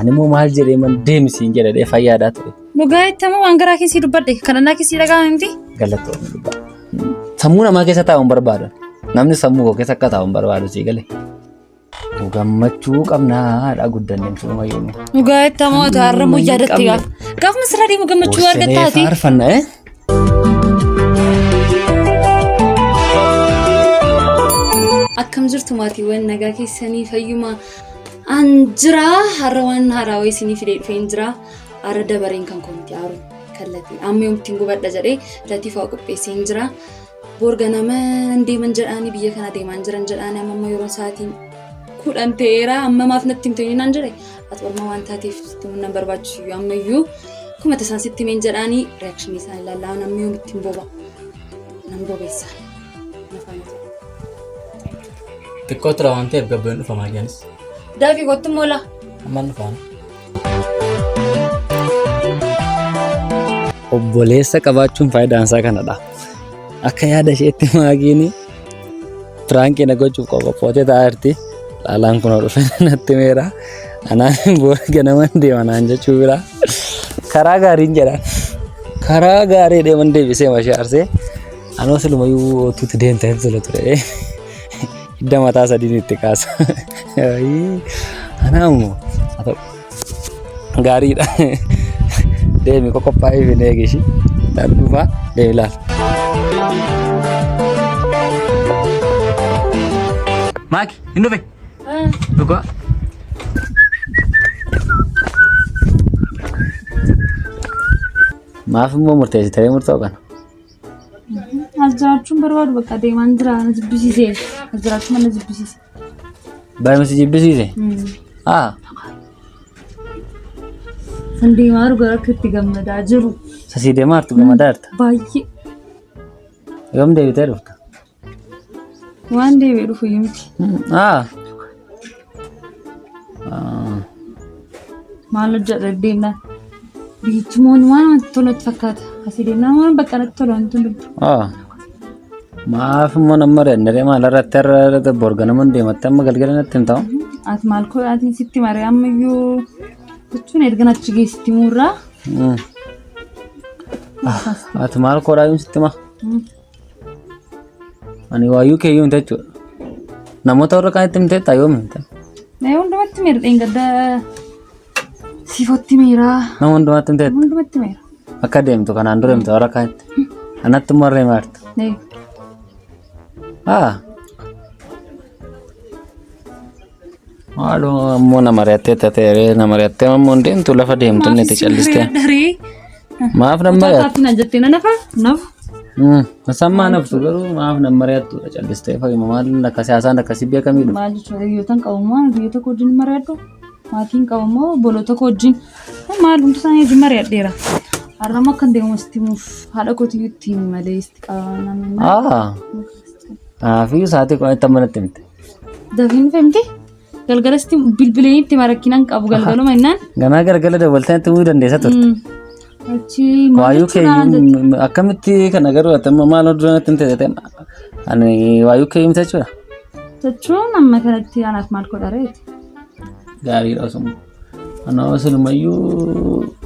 Ani immoo maal jedhee man deemsi hin jedhee fayyaadhaa ture. Dhugaa ittamoo waan garaa keessi dubbadhe kanannaa keessi dhagaa miti. Galatoomni dubbaa. Sammuu namaa keessa taa'uun barbaadu. Namni sammuu koo keessa akka taa'uun barbaadu sii galee. Gammachuu qabnaadha guddanneem suuruma yoomuu. Dhugaa ittamoo taarramuu yaadatti gaaf masirraa deemu gammachuu argattaati. Wasseenee faarfanna Akkam jirtu maatiiwwan nagaa keessanii fayyuma anjira har'a waan haarawaa isinii fidee dhufee jira har'a dabareen kan koomti aaru kallattii amma yoomtiin gubadha jedhee latiifaa qopheessee jira borga nama deeman jedhaanii biyya kana deeman jiran jedhaanii amma yeroo sa'aatiin 10 ta'eera amma maaf natti himtanii naan jedhe ati orma waan taateef nan barbaachisu ammayyuu kuma tasaan sitti himeen jedhaanii reakshinii isaan ilaalaa namni yoomittiin boba nan bobeessa nafaanatu. Xiqqoo tura waan ta'eef gabbeen dhufa maaliyanis. Daafii kottu moola. Ammaan dhufaan. Obboleessa qabaachuun faayidaan isaa kanadha. Akka yaada isheetti maagiin firaankii na gochuuf qophootee taa'eerti. Laalaan kun dhufe natti meera. Anaan borga naman deemanaan jechuu bira. Karaa gaariin jedhan. Karaa gaarii deeman deebisee mashee arsee. Anoo silumayyuu tuuti deemtee tola ture. Hidda mataa sadiin itti kaasa. Anaamoo gaariidha. Deemi qophaa'ee fi eegishi. Dhufaa deemi laal. Maaki hin dhufe. Dhugaa. Maaf immoo murteessitee murtoo kana. Ajjirachuun barbaadu bakka deemaan jira na jibbisiisee ajjirachuun mana jibbisiise. Baay'inasi jibbisiise? San deemaa jiru gara akka itti gammadaa jiru. Sasii deemaa jirtu gammadaa jirta? Baay'ee. Yoom deebitee dhufta? Waan deebi'ee dhufu miti. Maal hojjedha deemnaan? Biyyichi moon waan wanti tolatti fakkaata. Asii deemnaan waan bakka natti tola wanti hundumtu. Maaf immoo nama reennaree maal irratti irra borga naman deematte amma galgala natti hin ta'u? Ati maal kodhaatiin sitti maree ammayyuu jechuun erga nachi geessitti muurraa. Ati maal kodhaatiin sitti maa? Ani waayyuu keeyyuu hin jechuudha. Namoota warra kaanitti hin ta'e yoom hin ta'e? Hundumatti meera dheengadda siifatti meeraa. Nama hundumatti hin ta'e? Hundumatti meera. Akka deemtu kanaan dura himte warra kaanitti. Anatti immoo harree maarta? Maaloo ammoo nama reettee tateeree nama reettee ammoo deemtu lafa deemtu inni itti callistee. Maaf nama reettu? Taataatiin ajjattee na nafa? Nafu. Sammaa naftu garuu maaf nama reettu callistee fayyuma maal akka siyaasaan akkasii beekamiidhu. Maal jechuudha biyyoota qabamoo biyyoota koo wajjin mari'adhu maatiin qabamoo boloota koo wajjin maal hundi isaanii wajjin mari'adheera. Har'ama akkan deemu istimuuf haadha kootiyyuu ittiin malee isti qabaa. Fi sa'aatii qo'atti amma natti himte. Dafiin femte galgala isti bilbileen itti marakkinaan qabu galgaluma innaan. Ganaa galgala dabaltee itti himuu dandeessa turte. Waayyuu keeyyuu akkamitti kana garuu atamma maal hojii natti himte jettee ani waayyuu keeyyuu himte jechuudha. Jechuun amma kanatti anaaf maal godhareeti. Gaariidha osuma. Anoo silumayyuu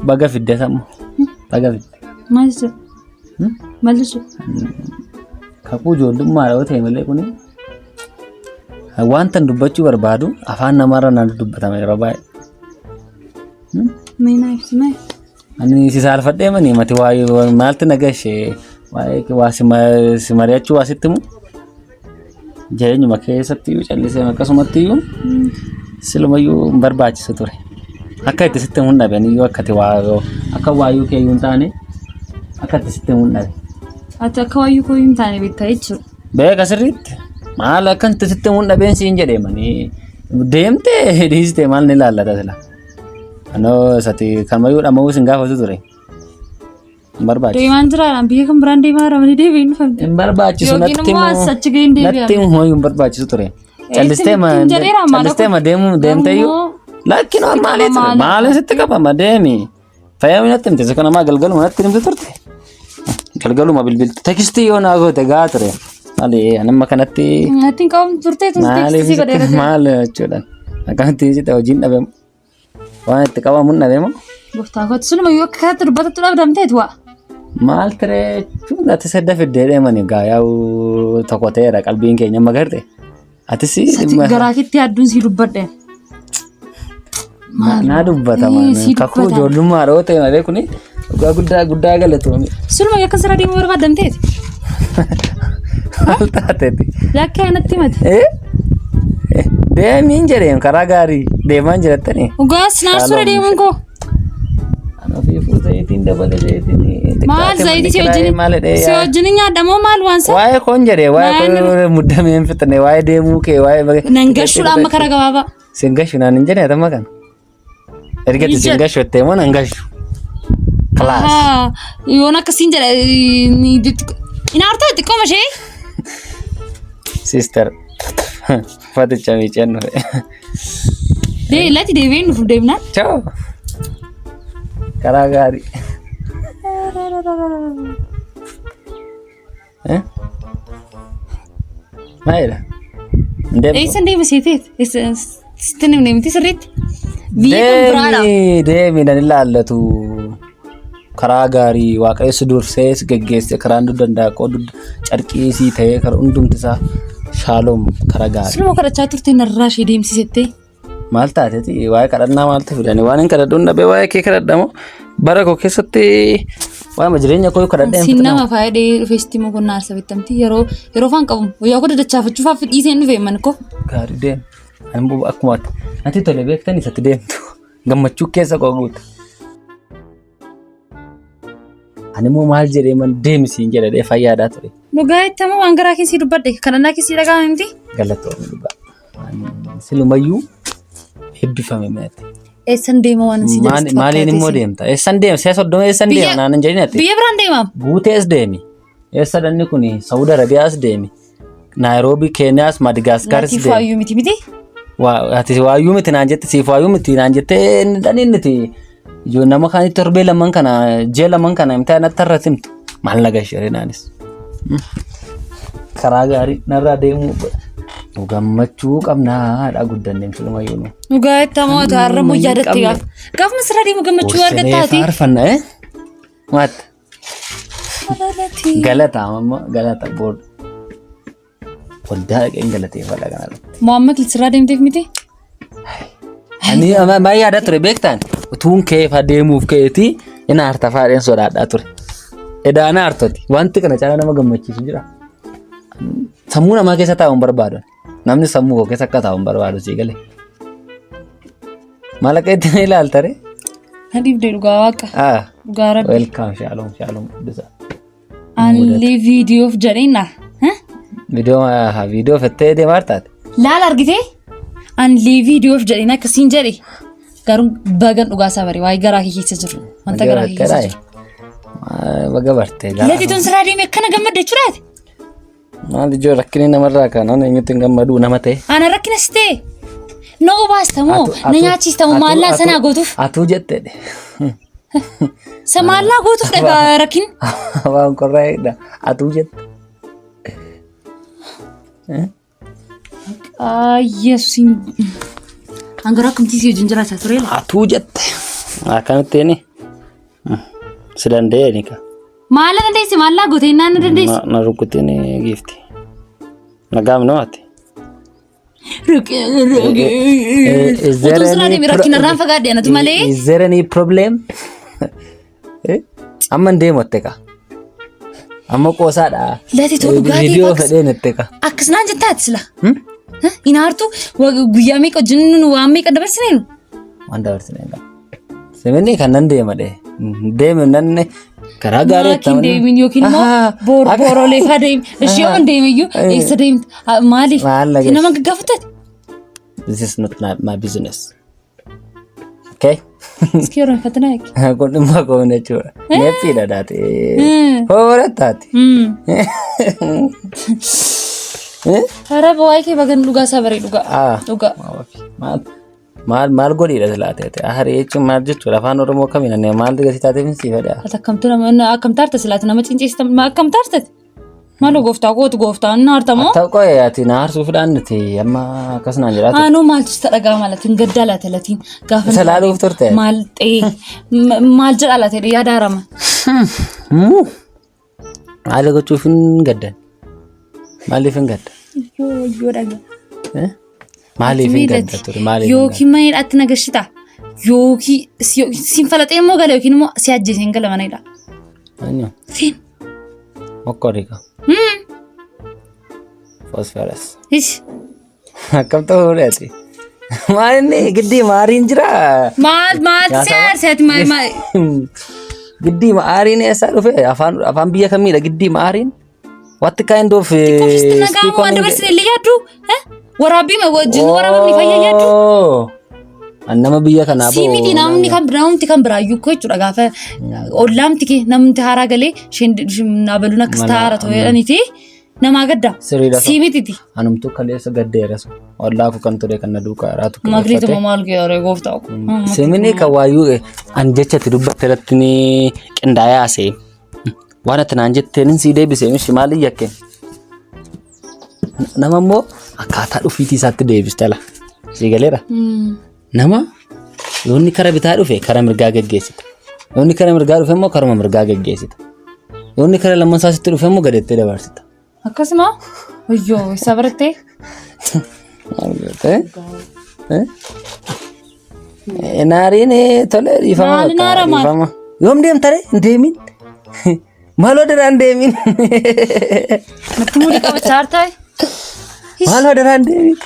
baga fidde sammu. Baga fidde. Maal jechuudha? Maal jechuudha? Kakuu ijoollummaa yoo ta'e malee kuni wanta dubbachuu barbaadu afaan namaarra naan dubbatama yeroo baay'ee. Meena ibsime. Ani si saalfadhee manii mati waa'ee maalti nagashee waa'ee waa si mari'achuu waa sitti mu jireenyuma keessatti callisee akkasumatti iyyuu silumayyuu hin barbaachisu ture. Akka itti sitti hin dhabe iyyuu akka waayyuu keeyyuu hin taane akka itti sitti hin dhabe. Ati akka waayyuu koo hin taane beektaa jechuudha. Beeka sirriitti maal akka itti sitti hin dhabeen siin jedhee manii deemtee dhiistee maal ni ilaallata sila. Anoo sati kamayyuu dhama'uu sin gaafatu ture. Hin barbaachisu. Deemaan jiraadhaan biyya kan biraan deemaa ramanii deebi'ee hin dhufamte. Hin barbaachisu natti immoo hin barbaachisu ture. Callistee ma deemteeyyuu lakki maaliif sitti qabama deemi. Fayyamii natti himte kana maa galgaluma natti himte turte. Galgaluma bilbilti tekstii yoo naa goote gaa ture. Maali anamma kanatti. Natti hin qabamtu turte tekstii godheera. Maal jechuudha. Akkamitti sitte hojiin dhabe. waan itti qabamuun dhabeemo. Gooftaa kootu sunuma yoo akka kanatti dubbatatu dhabdamteet waa. Maal ture jechuun ati sadda fiddee deemani gaa yaa'u tokko ta'eera qalbiin keenya magarte. Ati si garaa keetti adduun si dubbadhe. Naa dubbata malee kakuu ijoollummaa dhoo ta'e malee kuni dhugaa guddaa galatoomii. Sunuma yoo akka sirra deemuu barbaadamteet. Maal taateeti? Lakkee anatti himate. Deemiin jedheen karaa gaarii deemaan jirattanii. Dhugaas naarsura deemuun koo. Anaafii zayitiin dabale zayitiin. Maal zayitii si wajjin nyaadamoo maal waansa? Waa'ee koon jedhee waa'ee koon muddamee hin fixne waa'ee deemuu kee waa'ee. Nangashuudha amma karaa gabaabaa. Singashu naan hin jedhee atamma kan. Ergatti singashu itti immoo nangashu. Kalaas. Yoon akkasiin jedha inaartaa xiqqooma ishee. Sister. Faticha miiceen dhufe. Lati deebiin dhufu deemnaan. Ciao. Karaa gaarii. Maayidha. Eessan deema seeteet? Sitti deemti sirriitti? Biyya kan biraadha. Deemi nan ilaallatu. Karaa gaarii waaqayyo si dursee si geggeesse karaan danda'a qoodu carqii sii ta'ee karaa hundumti isaa shaaloom karaa gaarii. Sinuma kadhachaa turte narraa ishee deemsisettee. Maal taateeti waa'ee kadhannaa maaltu fidani waan hin kadhadhuun dhabee waa'ee kee kadhadhamoo bara koo keessatti waa'ee jireenya koo kadhadhee hin fidama faayidee dhufeesti moo kun naarsa bittamti yeroo faan qabu guyyaa koo dadachaafachuufaaf dhiiseen dhufe man koo. Gaarii deemu ani akkuma ati tole beektan isatti deemtu gammachuu keessa koo guutu. Ani immoo maal jedhee man deemisiin jedhee fayyaadaa ture. Dhugaa ittamoo waan garaa keessi dubbadde kadhannaa keessi dhaga'aa miti. Galatoomii dhugaa. Silumayyuu eebbifame meete. Eessan deema waan si jedhu. Maaliin immoo deemta? Eessan deema? Siya soddoma eessan deema? Naan hin jedhinatti. Biyya biraan deemaam? Guutees deemi. Eessa danni kuni Saudi Arabiyaas deemi. Nairobi, Keenyaas, Madagaskaaris deemi. Ati waayyuu miti miti? Ati waayyuu miti naan jette siif waayyuu miti naan jette dhaniinniti. Ijoo nama kaanii torbee lamaan kana jee lamaan kana himtaa natti irratti himtu. Maal nagashee naanis. Karaa gaarii narraa deemuu gammachuu qabnaadha guddanneem silumayyuu nu. Dhugaa ittamoo har'a moo yaadatti gaafuma sirraa deemu gammachuu argattaati. Faarfanna maata. Galata ammoo galata booda. Waldaa dhaqeen galateeffadha kanarratti. Mohaammed sirraa deemteef miti? Ani maa yaadaa ture beektaan utuun kee fa deemuuf keetii ina harta faadheen sodaadhaa ture. Edaana hartoti wanti kana caalaa nama gammachiisu jira. Sammuu namaa keessa taa'uun barbaadu. Namni sammuu koo keessa akka taa'uun barbaadu sii galee. Maal akka itti ilaalta ree? Hadiifdee dhugaa waaqa. Dhugaa rabbi. Welcome shalom bisa. Anli viidiyoof jedheenna. Viidiyoo fettee deemaa taate. Laala argitee? Anli viidiyoof jedheen akkasiin jedhe. Garuu bagan dhugaa isaa bare waa'ee garaa kee keessa jiru. Wanta garaa kee keessa jiru. Baga bartee. Lati tun sirraa deemee akkana gammadde jechuudhaati. Maal ijoo rakkinni namarraa kaanaan eenyutti hin gammadu nama ta'e. Ana rakkinas ta'e. Na obaastamoo na nyaachistamoo maallaa sanaa gootuuf. Atuu jetteedhe. Sa maallaa gootuuf dhagaa rakkin. Waan qorraa'eedha. Atuu jette. Yesuusin. Hangara akkamtii si wajjin jiraataa tureera. Atuu jette. Akkamitti inni. Si danda'e ka. Maala dandeessi maallaa gootee naan na dandeessi. Na rukuttee ni giifti. Nagaam namaati. Is there any problem? Amma deemotte ka. Amma qoosaadha. Lati tolu gaatee Viidiyoo fedhee nette ka. Akkas naan jettaati sila. Inaartu guyyaa meeqa hojjennu waan meeqa dabarsineenu? Waan dabarsineenu. Semenni kan nan deema dhee. Deeme nanne karaa gaarii ta'an. Maatiin deemin yookiin immoo booroolee faa deemi. Ishee on deemiyyuu eessa deemti? Maaliif? Nama gaggaafatati? This is not my business. Okay? Iski yeroo hin fatanaa eegi. Kun dhimma koomina jechuudha. Neeffiidha daate. Horattaati. Haraba waa'ee kee bagan dhugaa isaa baree dhugaa. Dhugaa. Maal godhiidha silaate? Ahari jechuun maal jechuudha? Afaan Oromoo kamiin maal gatii taateef si fedha? Akkam taarte silaate nama cinceessita akkam taartati? Maal gooftaa kootu gooftaa naartamoo? Ta'u ati naarsu fudhannuti amma akkasnaan jiraatu. Aanoo maaltu dhagaa malatiin gaddaa laatalatiin gaafa. Salaaluuf turte. Maal jedha laatee yaadaarama. Maal gochuuf hin gaddan? Maaliif hin gadda? Yoo dhagaa. Maaliif hin gadda ture? Maaliif? Yookiin maayidhaatti nagashita. Yookiin siin falaxee immoo gala yookiin immoo si ajjeeseen gala manidha. Anyo. Siin. Mokkorika. Phosphorus. Ish. Akkam ta'uu dheeti. Maal inni giddii maariin jira? Maal siyaasati maal. Giddii maariin eessaa dhufe? Afaan biyya kamiidha giddii maariin? What kind of nagaa waan dabarsine illee yaaddu? Waraabbii wajjin waraabamni fayyaa yaaddu? Nama biyya kanaa boo. Siimiti namni kan biraayyuu koo jechuudha gaafa ollaamti kee namni haaraa galee naabaluun akkas taara ta'uu jedhaniiti namaa gadda. Siimitiiti. Anumtuu kaleessa gaddeerasu. Ollaa ku kan ture kan na duukaa raatu. Magriituma maal geeree gooftaa ku. Siimini kan waayyuu an jechatti dubbatte irratti ni qindaa'ee haasa'e. Waan ati naan jetteen sii deebisee mishi maaliin yakkeen? Nama immoo akkaataa dhufiitii isaatti deebistela. Sii galeera? Nama yoonni kara bitaa dhufe kara mirgaa geggeessita. Yoonni kara mirgaa dhufe immoo karuma mirgaa geggeessita. Yoonni kara lammansaa sitti dhufe immoo gadeettee dabarsita. Akkasuma wayyoo isa barattee. Naariin tole dhiifama. Yoom deemtare hin deemin? Maaloo daraan deemin? Natti muudii qabachaa hartaa'e. Maaloo daraan deemin?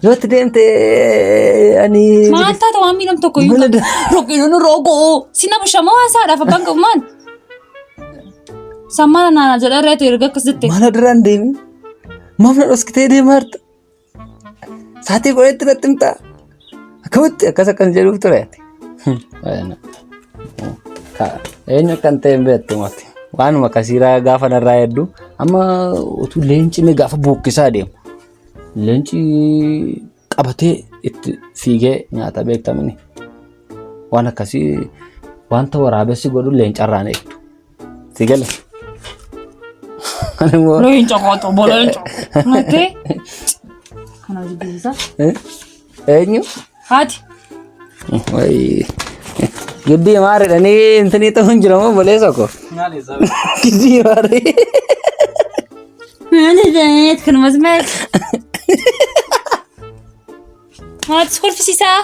Yooti deemte ani. Maal taata waan miidhamu tokko iyyuu. Roqiin roogoo sina bushamaa waan saadhaaf abbaan qabumaan. Sammaana naana jedha irraa erga akkas jettee. Maaloo daraan deemin? Maafna dhoskitee deemaa jirta? Saatii godhetti natti himtaa? Akkamitti akkas jedhuuf ture ati? Eenyu kan ta'e hin beektu mati. Waanuma kasiiraa gaafa narraa hedduu amma utuu leenci gaafa buukkisaa deemu. Leenci qabatee itti fiigee nyaata beektamini. Waan akkasii wanta waraabessi godhu leencarraan eegdu. Si gale? Leenca qotu boleenca. Mattee? Kana jibbisa? Eenyu? Haati. Giddii maariidhanii intanii ta'uun jiramoo boleessa ko? Giddii maarii. Maali janet kanumas meeq? Haati skolfisiisaa?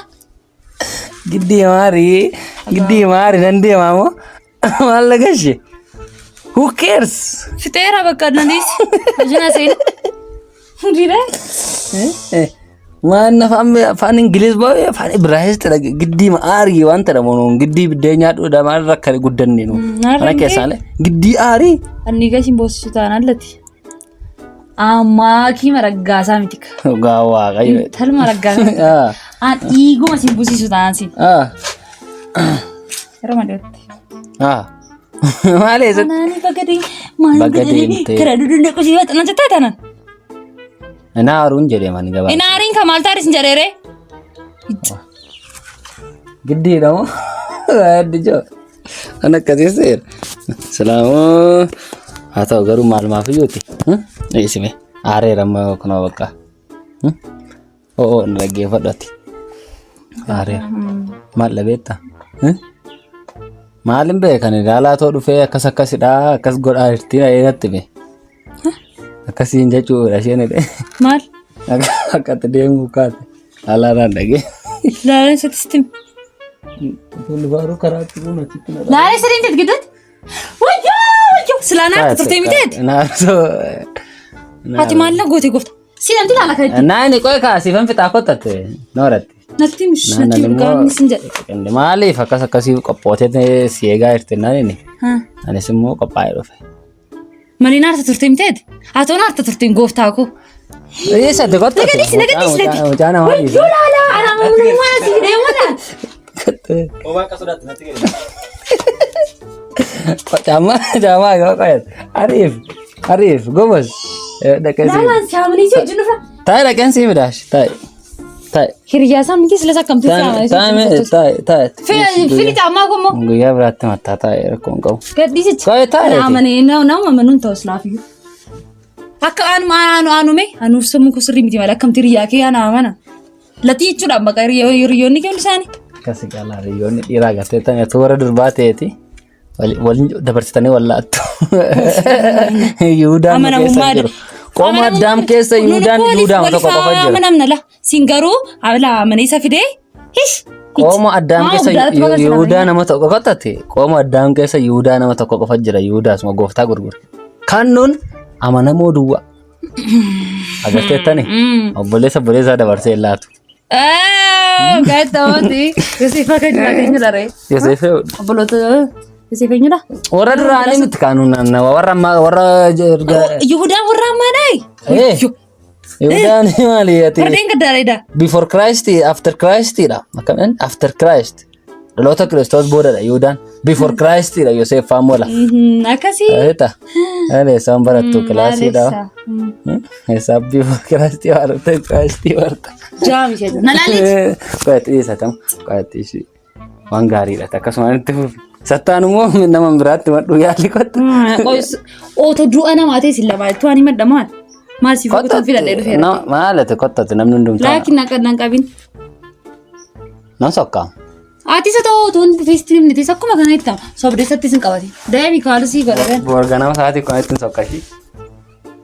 Giddii maarii nan deemaa moo? Maal lagashi? Who cares? Fixeera bakka addandiis. Ajina seen. Hundire? Waan afaan Ingiliz baay'ee afaan Ibraayis ta'e giddii maarii waan ta'e moon giddii biddeen nyaadhu maal rakka guddanne nu. Kana keessaalee giddii aarii. Anni gashin boosisu taanaan lati. Amma kii maraggaasaa miti ka. Gaawwaa qayyee. Tal maraggaasaa. An dhiiguma siin buusisu taanaan siin. Yeroo madeetti. Maal eessa? Naani bagadee maal bagadee kara dudunne qosii waxanaan jettaa taanaan. Naaruun jedhee mani gabaa. Naariin kan maal taarisin jedheere? Giddiidha moo? Addi joo. Kan akkasiiseera. Salaamoo. Haa ta'u garuu maal maaf iyyuuti? Dhiisime. Aareera ammoo kunoo bakka. N dhaggeeffadhati. Aareera. Maal dhabeetta? Maal hin beekan ilaalaa too dhufee akkas akkasidha akkas godhaa jirti dheeratti bee. Akkasiin jechuudha isheen hidhee. Maal? Akkatti deemuu kaate. Alaaraan dhagee. Laaleen satistim. Tolli baaruu karaatti kun achitti na. Laaleen sadiin jet gidduutti. Wayyoo! Silaan harka turtee miteeti. Naasoo. Haati maal na goote goofta? Siinamti laala kan itti. Naani qoy kaasiifan fixaa kottate nooratti. Natti dhugaan isin jedhe. Maaliif akkasii qophootee si eegaa jirti naani? Anis immoo qophaa'ee dhufe. Maliin harta turtee miteeti? Haa ta'uun harta turteen gooftaa koo. Eessa ati qotta? Nagadhiisi. Mucaan hamaa dhiisa. Yoo laala! Anaa mamuun waan asii hidhee waan. Obaan qasuudhaatti natti gadi. Caammaa gaba qoyat. Ariif gobas. Laalaan siyaamanii si wajjin dhufa. Taa'e dhaqeen sii midhaash taa'e. Hiriyyaasaa miti silas akkamtu taa'e. Fili caammaa kun moo? Guyyaa biraatti mattaa taa'e rakkoon qabu. Gadhiisichi. Taa'e. Amanee nama amanuun ta'us laafiyyuu. Akka anuuf sammuu koo sirrii miti malee akkamti hiriyaa kee ana amana. Latii jechuudhaan maqaa hiriyoonni kee hundi isaanii. Akkasii qaalaa hiriyoonni dhiiraa gartee ta'e toora durbaa ta'eeti waliin dabarsitanii wallaattu. Yihuudaan keessa jiru. Qooma addaam keessa Yihuudaan tokko qofa jira. Amanamna la siin garuu amanee isa fidee qooma addaam keessa Yihuudaa nama tokko qotate qooma addaam keessa Yihuudaa nama tokko qofa jira. Yihuudaasuma gooftaa gurgure. Kannuun amanamoo duwwaa. Agarteettani obboleessa dabarsee laatu. Gaa'ettaawwanti Yoseefa kan jiraatanii dha. Yoseefa obboloota Yoseefa eenyudha? Warra duraanii miti kanuun warra Yihudaan warra ammaadhaa. Yihudaan maali ati? Fardeen gaddaadha. Before Christ, after Christ dha. Akkamiin after Christ. Dhaloota Kiristoos boodadha Yihudaan. Before Christ dha Yoseefa moola. Akkasii. Eeta. Ani isaan barattu kilaasiidha. Hesaab before Christ warta Christ warta. Jaami jedhu. Nalaalit. Qo'axiisa tam qo'axiisi waan gaariidha akkasuma itti fufi. Sattaan immoo nama biraatti maddu yaalii qotta. Oto du'a namaatee si lamaatti waan himadha maal? Maal si fuutuun filadhee dhufeera? Maalati qottati namni hundumtaa. Laakiin akka nan qabin. Nan sokkaa. Ati isa ta'uu tuun feestiin miti akkuma kana itti sobdeessatti sin qabati. Daa'imni kaalusii godhatan. Borganama sa'aatii kun ittiin sokkashii.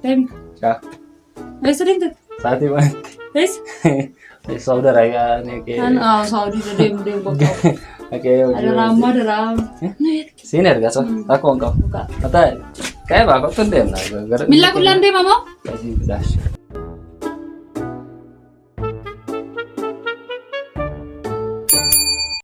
Daa'imni. Chaa. Eessa deemte? Sa'aatii wanti. Eessa? Saudi Arabia ni ke. Saudi deemu bakka. Oke. Daraa. Siin erga so. Aku engkau. Kata. Kayak bakal tuh dem. Mila kullan deema moo? Kasih dash.